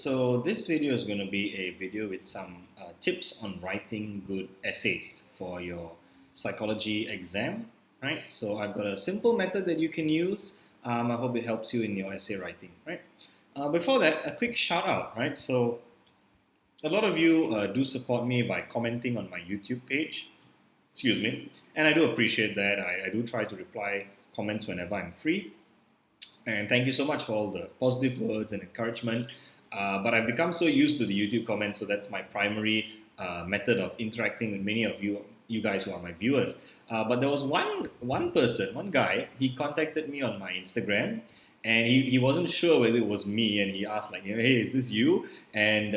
So this video is going to be a video with some tips on writing good essays for your psychology exam, right? So I've got a simple method that you can use. I hope it helps you in your essay writing, right? Before that, a quick shout out, right? So a lot of you do support me by commenting on my YouTube page, excuse me, and I do appreciate that. I do try to reply comments whenever I'm free. And thank you so much for all the positive words and encouragement. But I've become so used to the YouTube comments, so that's my primary method of interacting with many of you guys who are my viewers. But there was one person, one guy, he contacted me on my Instagram, and he wasn't sure whether it was me, and he asked like, hey, is this you? And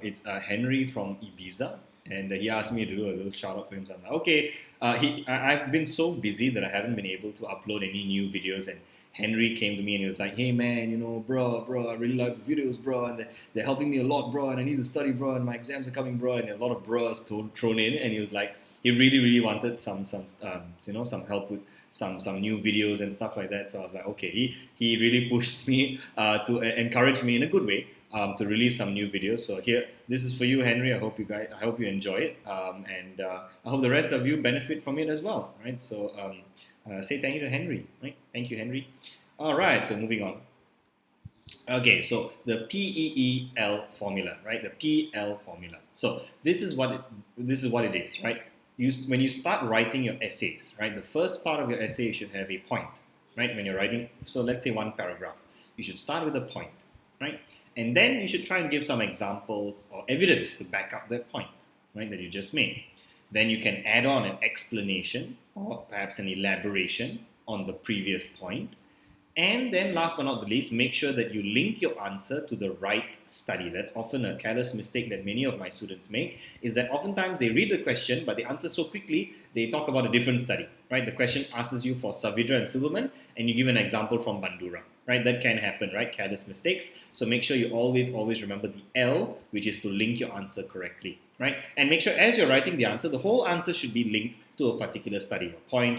it's Henry from Ibiza. And he asked me to do a little shout out for him. So I'm like, okay. I've been so busy that I haven't been able to upload any new videos. And Henry came to me and he was like, hey man, bro, I really like the videos, bro, and they're helping me a lot, bro, and I need to study, bro, and my exams are coming, bro, and a lot of bros thrown in. And he was like, he really wanted some help with some new videos and stuff like that. So I was like, okay, he really pushed me to encourage me in a good way to release some new videos. So here, this is for you, Henry. I hope you enjoy it, and I hope the rest of you benefit from it as well, right? So say thank you to Henry, right? Thank you, Henry. All right, so moving on. Okay, so the PEEL formula, right? The PL formula. So this is what it is, right? When you start writing your essays, right? The first part of your essay should have a point, right? When you're writing, so let's say one paragraph, you should start with a point, right? And then you should try and give some examples or evidence to back up that point, right? That you just made. Then you can add on an explanation or perhaps an elaboration on the previous point. And then last but not the least, make sure that you link your answer to the right study. That's often a careless mistake that many of my students make, is that oftentimes they read the question, but they answer so quickly, they talk about a different study, right? The question asks you for Savidra and Silverman, and you give an example from Bandura, right? That can happen, right? Careless mistakes. So make sure you always remember the L, which is to link your answer correctly, right? And make sure as you're writing the answer, the whole answer should be linked to a particular study, your point,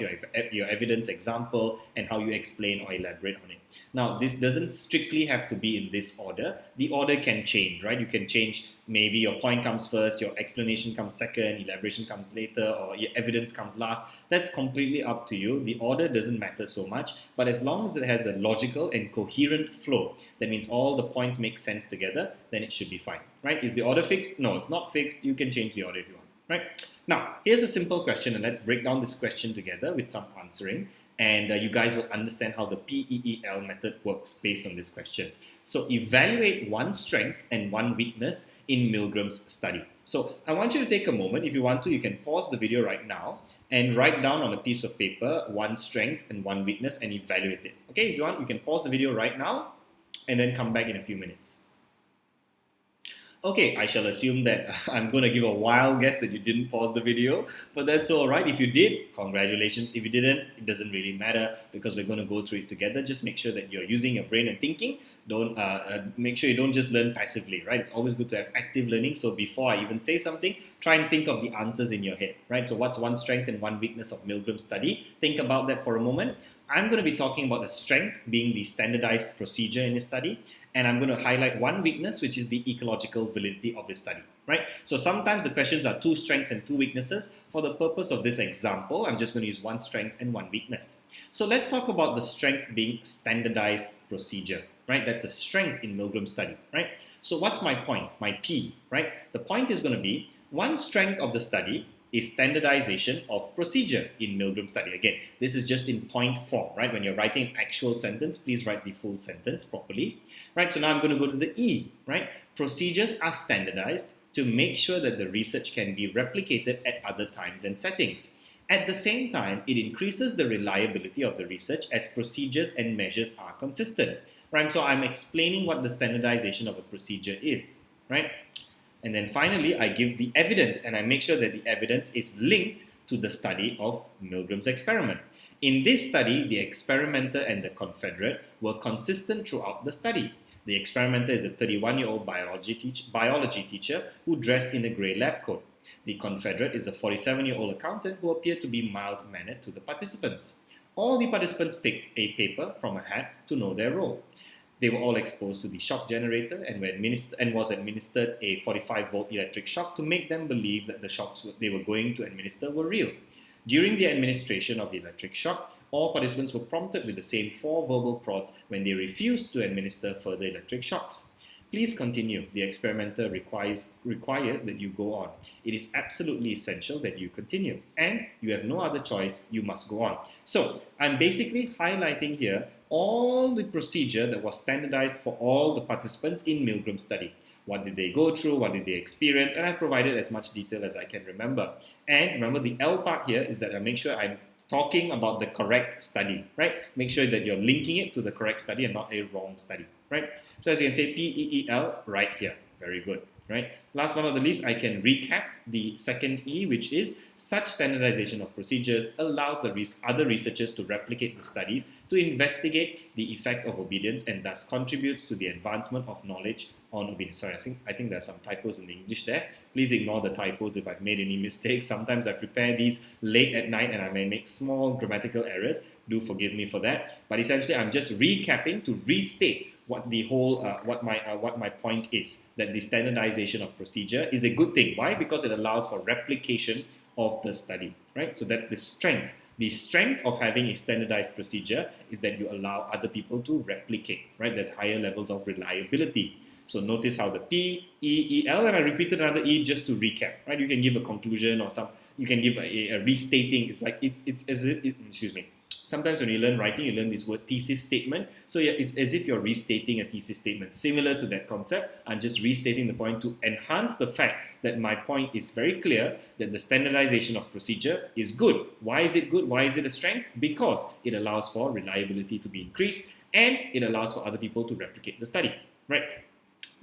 your evidence, example, and how you explain or elaborate on it. Now, this doesn't strictly have to be in this order. The order can change, right? You can change, maybe your point comes first, your explanation comes second, elaboration comes later, or your evidence comes last. That's completely up to you. The order doesn't matter so much, but as long as it has a logical and coherent flow, that means all the points make sense together, then it should be fine, right? Is the order fixed? No, it's not fixed. You can change the order if you want, right? Now, here's a simple question, and let's break down this question together with some answering. And you guys will understand how the PEEL method works based on this question. So evaluate one strength and one weakness in Milgram's study. So I want you to take a moment. If you want to, you can pause the video right now and write down on a piece of paper one strength and one weakness and evaluate it. Okay, if you want, you can pause the video right now and then come back in a few minutes. Okay, I shall assume that I'm going to give a wild guess that you didn't pause the video, but that's all right. If you did, congratulations. If you didn't, it doesn't really matter because we're going to go through it together. Just make sure that you're using your brain and thinking. Don't make sure you don't just learn passively, right? It's always good to have active learning. So before I even say something, try and think of the answers in your head, right? So what's one strength and one weakness of Milgram's study? Think about that for a moment. I'm going to be talking about the strength being the standardized procedure in his study, and I'm going to highlight one weakness, which is the ecological validity of his study, right? So sometimes the questions are two strengths and two weaknesses. For the purpose of this example, I'm just going to use one strength and one weakness. So let's talk about the strength being standardized procedure, right? That's a strength in Milgram's study, right? So what's my point, my P, right? The point is going to be one strength of the study is standardization of procedure in Milgram's study. Again, this is just in point form, right? When you're writing an actual sentence, please write the full sentence properly, right? So now I'm going to go to the E, right? Procedures are standardized to make sure that the research can be replicated at other times and settings. At the same time, it increases the reliability of the research as procedures and measures are consistent, right? So I'm explaining what the standardization of a procedure is, right? And then finally, I give the evidence and I make sure that the evidence is linked to the study of Milgram's experiment. In this study, the experimenter and the confederate were consistent throughout the study. The experimenter is a 31-year-old biology teacher who dressed in a grey lab coat. The confederate is a 47-year-old accountant who appeared to be mild-mannered to the participants. All the participants picked a paper from a hat to know their role. They were all exposed to the shock generator and was administered a 45-volt electric shock to make them believe that the shocks they were going to administer were real. During the administration of the electric shock, all participants were prompted with the same 4 verbal prods when they refused to administer further electric shocks. Please continue. The experimenter requires that you go on. It is absolutely essential that you continue, and you have no other choice. You must go on. So I'm basically highlighting here all the procedure that was standardized for all the participants in Milgram's study. What did they go through? What did they experience? And I've provided as much detail as I can remember. And remember, the L part here is that I make sure I'm talking about the correct study, right? Make sure that you're linking it to the correct study and not a wrong study, right? So as you can say, PEEL right here. Very good, right? Last but not the least, I can recap the second E, which is such standardization of procedures allows the other researchers to replicate the studies to investigate the effect of obedience and thus contributes to the advancement of knowledge on obedience. Sorry, I think there's some typos in the English there. Please ignore the typos if I've made any mistakes. Sometimes I prepare these late at night and I may make small grammatical errors. Do forgive me for that. But essentially, I'm just recapping to restate what the whole what my point is, that the standardization of procedure is a good thing. Why? Because it allows for replication of the study, right? So that's the strength. The strength of having a standardized procedure is that you allow other people to replicate, right? There's higher levels of reliability. So notice how the P, E, E, L, and I repeated another E just to recap, right? You can give a conclusion or you can give a restating. It's like, it's as if, excuse me. Sometimes when you learn writing, you learn this word thesis statement. So yeah, it's as if you're restating a thesis statement. Similar to that concept, I'm just restating the point to enhance the fact that my point is very clear that the standardization of procedure is good. Why is it good? Why is it a strength? Because it allows for reliability to be increased and it allows for other people to replicate the study, right?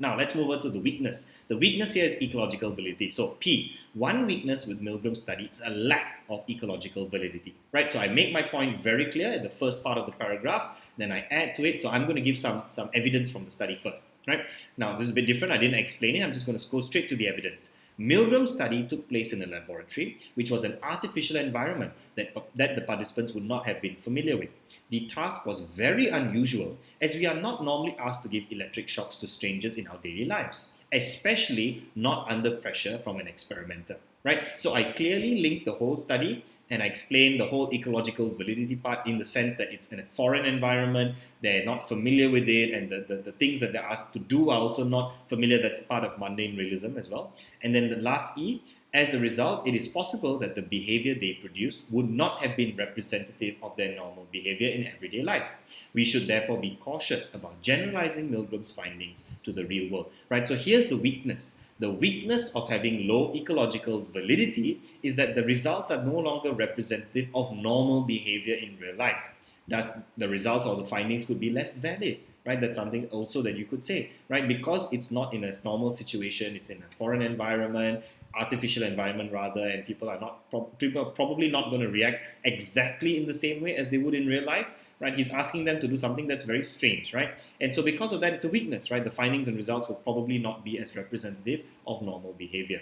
Now, let's move on to the weakness. The weakness here is ecological validity. So, P, one weakness with Milgram's study is a lack of ecological validity, right? So, I make my point very clear at the first part of the paragraph, then I add to it. So, I'm going to give some evidence from the study first, right? Now, this is a bit different. I didn't explain it. I'm just going to go straight to the evidence. Milgram's study took place in a laboratory, which was an artificial environment that the participants would not have been familiar with. The task was very unusual, as we are not normally asked to give electric shocks to strangers in our daily lives, especially not under pressure from an experimenter. Right? So I clearly linked the whole study and I explained the whole ecological validity part in the sense that it's in a foreign environment, they're not familiar with it, and the things that they're asked to do are also not familiar. That's part of mundane realism as well. And then the last E, as a result, it is possible that the behavior they produced would not have been representative of their normal behavior in everyday life. We should therefore be cautious about generalizing Milgram's findings to the real world. Right? So here's the weakness. The weakness of having low ecological validity is that the results are no longer representative of normal behavior in real life. Thus, the results or the findings could be less valid. Right? That's something also that you could say, right? Because it's not in a normal situation, it's in a foreign environment, artificial environment rather, and people are probably not going to react exactly in the same way as they would in real life, right? He's asking them to do something that's very strange, right? And so because of that, it's a weakness, right? The findings and results will probably not be as representative of normal behavior,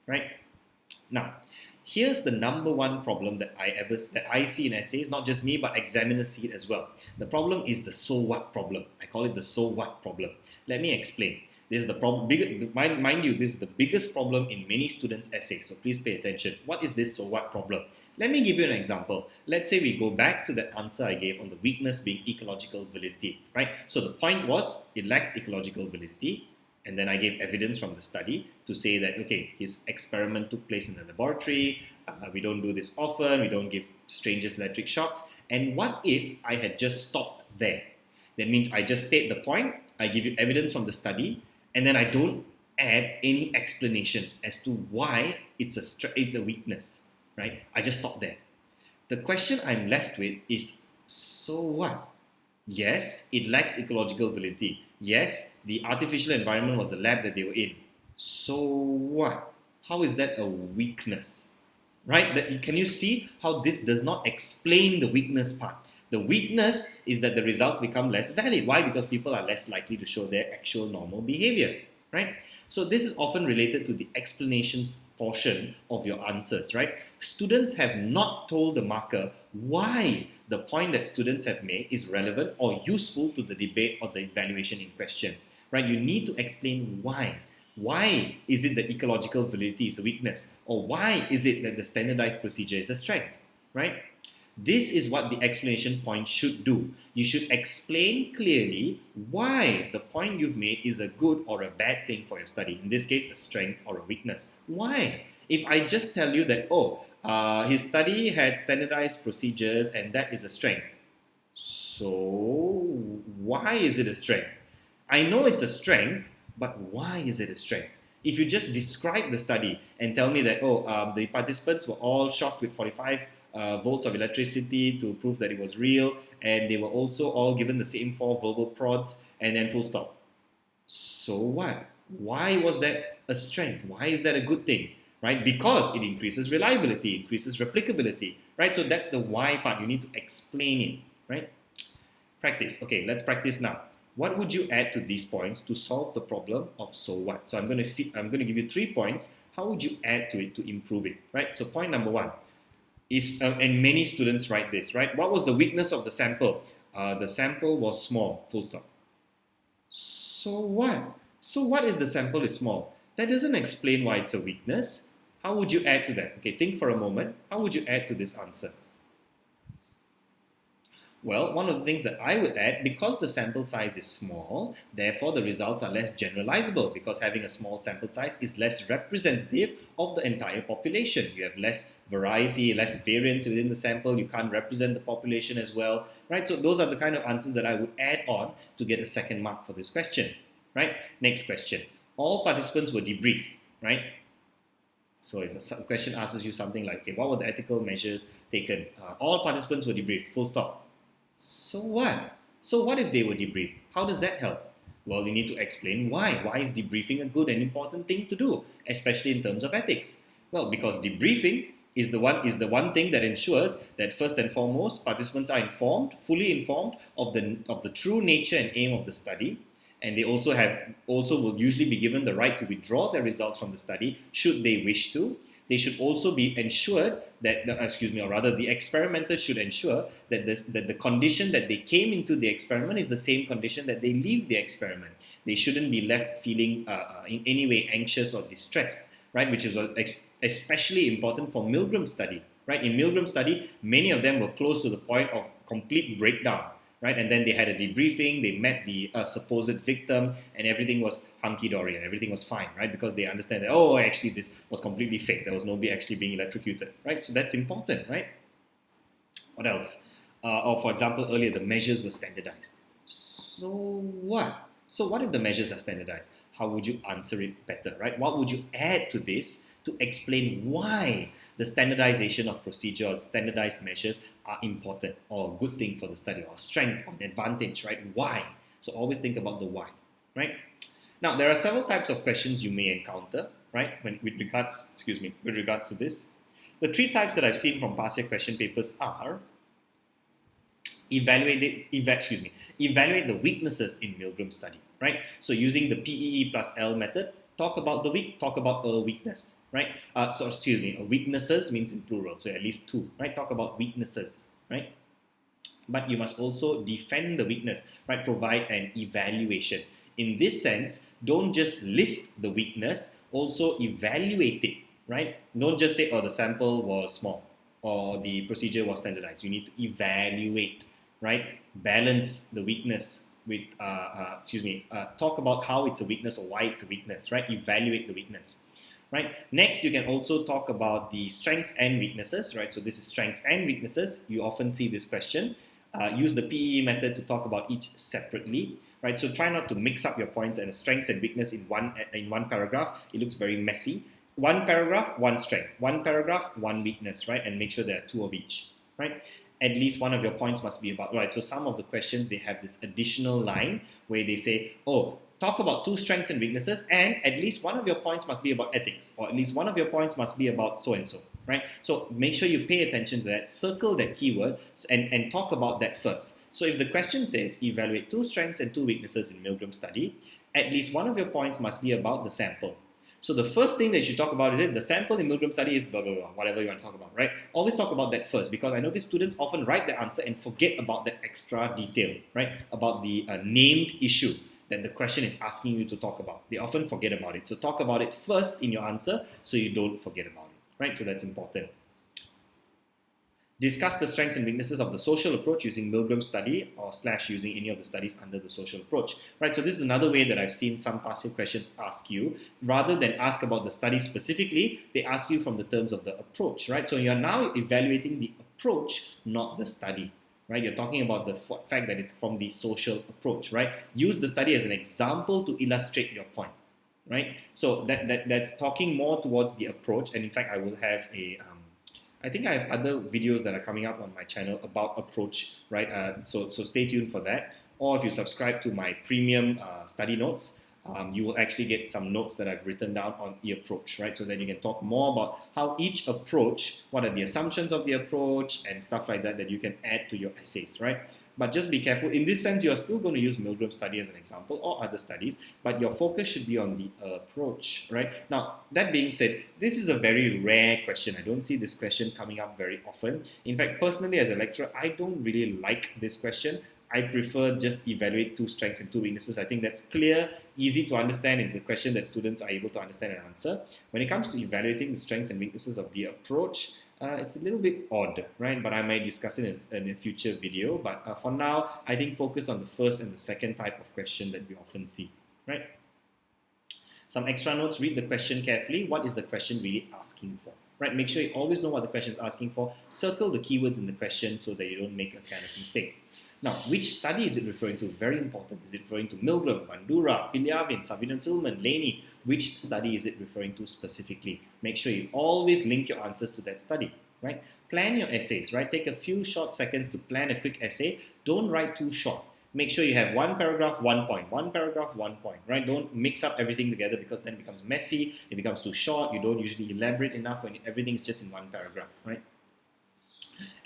right? Now, here's the number one problem that I see in essays, not just me, but examiners see it as well. The problem is the so what problem. I call it the so what problem. Let me explain. This is the problem. Mind you, this is the biggest problem in many students' essays, so please pay attention. What is this so what problem? Let me give you an example. Let's say we go back to that answer I gave on the weakness being ecological validity, right? So the point was, it lacks ecological validity. And then I gave evidence from the study to say that, okay, his experiment took place in the laboratory, we don't do this often, we don't give strangers electric shocks. And what if I had just stopped there? That means I just state the point, I give you evidence from the study, and then I don't add any explanation as to why it's a weakness, right? I just stop there. The question I'm left with is, so what? Yes, it lacks ecological validity. Yes, the artificial environment was the lab that they were in. So what? How is that a weakness? Right? Can you see how this does not explain the weakness part? The weakness is that the results become less valid. Why? Because people are less likely to show their actual normal behavior. right? So this is often related to the explanations portion of your answers, right? Students have not told the marker why the point that students have made is relevant or useful to the debate or the evaluation in question, right? You need to explain why. Why is it that ecological validity is a weakness? Or why is it that the standardized procedure is a strength, right? This is what the explanation point should do. You should explain clearly why the point you've made is a good or a bad thing for your study. In this case, a strength or a weakness. Why? If I just tell you that, his study had standardized procedures and that is a strength. So, why is it a strength? I know it's a strength, but why is it a strength? If you just describe the study and tell me that, the participants were all shocked with 45 volts of electricity to prove that it was real, and they were also all given the same 4 verbal prods, and then full stop. So what? Why was that a strength? Why is that a good thing? Right? Because it increases reliability, increases replicability, right? So that's the why part. You need to explain it, right? Practice. Okay, let's practice now. What would you add to these points to solve the problem of so what? So I'm going to give you 3 points. How would you add to it to improve it, right? So point number 1. And many students write this, right? What was the weakness of the sample? The sample was small, full stop. So what? So what if the sample is small? That doesn't explain why it's a weakness. How would you add to that? Okay, think for a moment. How would you add to this answer? Well, one of the things that I would add, because the sample size is small, therefore the results are less generalizable, because having a small sample size is less representative of the entire population. You have less variety, less variance within the sample, you can't represent the population as well, right? So those are the kind of answers that I would add on to get a second mark for this question, right? Next question. All participants were debriefed, right? So if the question asks you something like, okay, what were the ethical measures taken? All participants were debriefed, full stop. So what? So what if they were debriefed? How does that help? Well, you need to explain why. Why is debriefing a good and important thing to do, especially in terms of ethics? Well, because debriefing is the one thing that ensures that first and foremost, participants are fully informed of the true nature and aim of the study, and they also will usually be given the right to withdraw their results from the study should they wish to. They should also be ensured that, the experimenter should ensure that the condition that they came into the experiment is the same condition that they leave the experiment. They shouldn't be left feeling in any way anxious or distressed, right? Which is especially important for Milgram's study, right? In Milgram's study, many of them were close to the point of complete breakdown, right? And then they had a debriefing, they met the supposed victim, and everything was hunky-dory and everything was fine, right? Because they understand that, actually this was completely fake. There was nobody actually being electrocuted, right? So that's important, right? What else? Or for example, earlier, the measures were standardized. So what? So what if the measures are standardized? How would you answer it better, right? What would you add to this to explain why the standardization of procedure or standardized measures are important or a good thing for the study or a strength or an advantage, right? Why? So always think about the why, right? Now, there are several types of questions you may encounter, right? With regards to this. The 3 types that I've seen from past year question papers are evaluate the weaknesses in Milgram's study, right? So using the PEE plus L method, talk about a weakness, right? Weaknesses means in plural, so at least 2, right? Talk about weaknesses, right? But you must also defend the weakness, right? Provide an evaluation. In this sense, don't just list the weakness, also evaluate it, right? Don't just say, the sample was small or the procedure was standardized. You need to evaluate, right? Balance the weakness with, talk about how it's a weakness or why it's a weakness, right? Evaluate the weakness, right? Next, you can also talk about the strengths and weaknesses, right? So this is strengths and weaknesses. You often see this question. Use the PE method to talk about each separately, right? So try not to mix up your points and strengths and weakness in one paragraph. It looks very messy. One paragraph, one strength. One paragraph, one weakness, right? And make sure there are 2 of each, right? At least one of your points must be about, right? So some of the questions, they have this additional line where they say, talk about 2 strengths and weaknesses, and at least one of your points must be about ethics, or at least one of your points must be about so-and-so, right? So make sure you pay attention to that, circle that keyword, and talk about that first. So if the question says evaluate 2 strengths and 2 weaknesses in Milgram study, at least one of your points must be about the sample. So the first thing that you should talk about is the sample in Milgram study is blah, blah, blah, whatever you want to talk about, right? Always talk about that first, because I know these students often write the answer and forget about that extra detail, right? About the named issue that the question is asking you to talk about. They often forget about it. So talk about it first in your answer so you don't forget about it, right? So that's important. Discuss the strengths and weaknesses of the social approach using Milgram study or / using any of the studies under the social approach, right? So this is another way that I've seen some past year questions ask you. Rather than ask about the study specifically, they ask you from the terms of the approach, right? So you're now evaluating the approach, not the study, right? You're talking about the fact that it's from the social approach, right? Use the study as an example to illustrate your point, right? So that's talking more towards the approach. And in fact, I will have I think I have other videos that are coming up on my channel about approach, right? So stay tuned for that. Or if you subscribe to my premium study notes, you will actually get some notes that I've written down on the approach, right? So that you can talk more about how each approach, what are the assumptions of the approach and stuff like that you can add to your essays, right? But just be careful. In this sense, you're still going to use Milgram study as an example or other studies, but your focus should be on the approach, right? Now, that being said, this is a very rare question. I don't see this question coming up very often. In fact, personally, as a lecturer, I don't really like this question. I prefer just evaluate 2 strengths and 2 weaknesses. I think that's clear, easy to understand. It's a question that students are able to understand and answer. When it comes to evaluating the strengths and weaknesses of the approach, it's a little bit odd, right? But I might discuss it in a future video. But for now, I think focus on the first and the second type of question that we often see, right? Some extra notes, read the question carefully. What is the question really asking for? Right? Make sure you always know what the question is asking for. Circle the keywords in the question so that you don't make a careless mistake. Now, which study is it referring to? Very important. Is it referring to Milgram, Bandura, Pilyavin, Savinan-Silman, Laney? Which study is it referring to specifically? Make sure you always link your answers to that study, right? Plan your essays, right? Take a few short seconds to plan a quick essay. Don't write too short. Make sure you have 1 paragraph, 1 point, 1 paragraph, 1 point, right? Don't mix up everything together because then it becomes messy, it becomes too short, you don't usually elaborate enough when everything is just in 1 paragraph, right?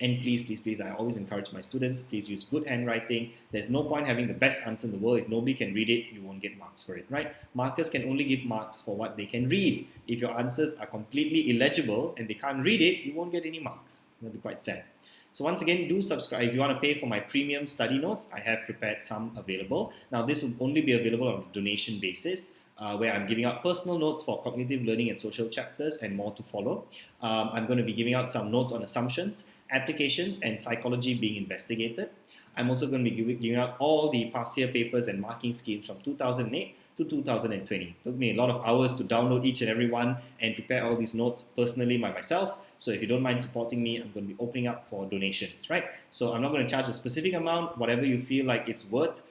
And please, I always encourage my students, please use good handwriting. There's no point having the best answer in the world. If nobody can read it, you won't get marks for it, right? Markers can only give marks for what they can read. If your answers are completely illegible and they can't read it, you won't get any marks. That'll be quite sad. So once again, do subscribe. If you want to pay for my premium study notes, I have prepared some available. Now, this will only be available on a donation basis, where I'm giving out personal notes for cognitive learning and social chapters and more to follow. I'm going to be giving out some notes on assumptions, applications, and psychology being investigated. I'm also going to be giving out all the past year papers and marking schemes from 2008 to 2020. It took me a lot of hours to download each and every one and prepare all these notes personally by myself. So if you don't mind supporting me, I'm going to be opening up for donations, right? So I'm not going to charge a specific amount. Whatever you feel like it's worth,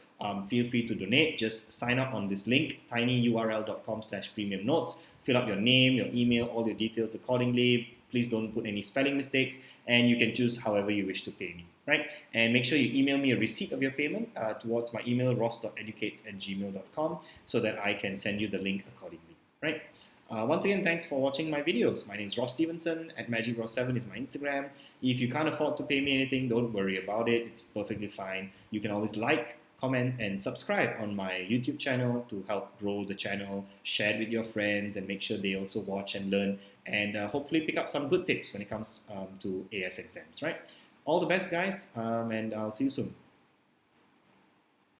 feel free to donate. Just sign up on this link, tinyurl.com/premium notes. Fill up your name, your email, all your details accordingly. Please don't put any spelling mistakes, and you can choose however you wish to pay me, right? And make sure you email me a receipt of your payment towards my email, ross.educates@gmail.com, so that I can send you the link accordingly, right? Once again, thanks for watching my videos. My name is Ross Stevenson, at MagicRoss7 is my Instagram. If you can't afford to pay me anything, don't worry about it. It's perfectly fine. You can always like, comment, and subscribe on my YouTube channel to help grow the channel. Share it with your friends and make sure they also watch and learn, and hopefully pick up some good tips when it comes to AS exams, right? All the best, guys, and I'll see you soon.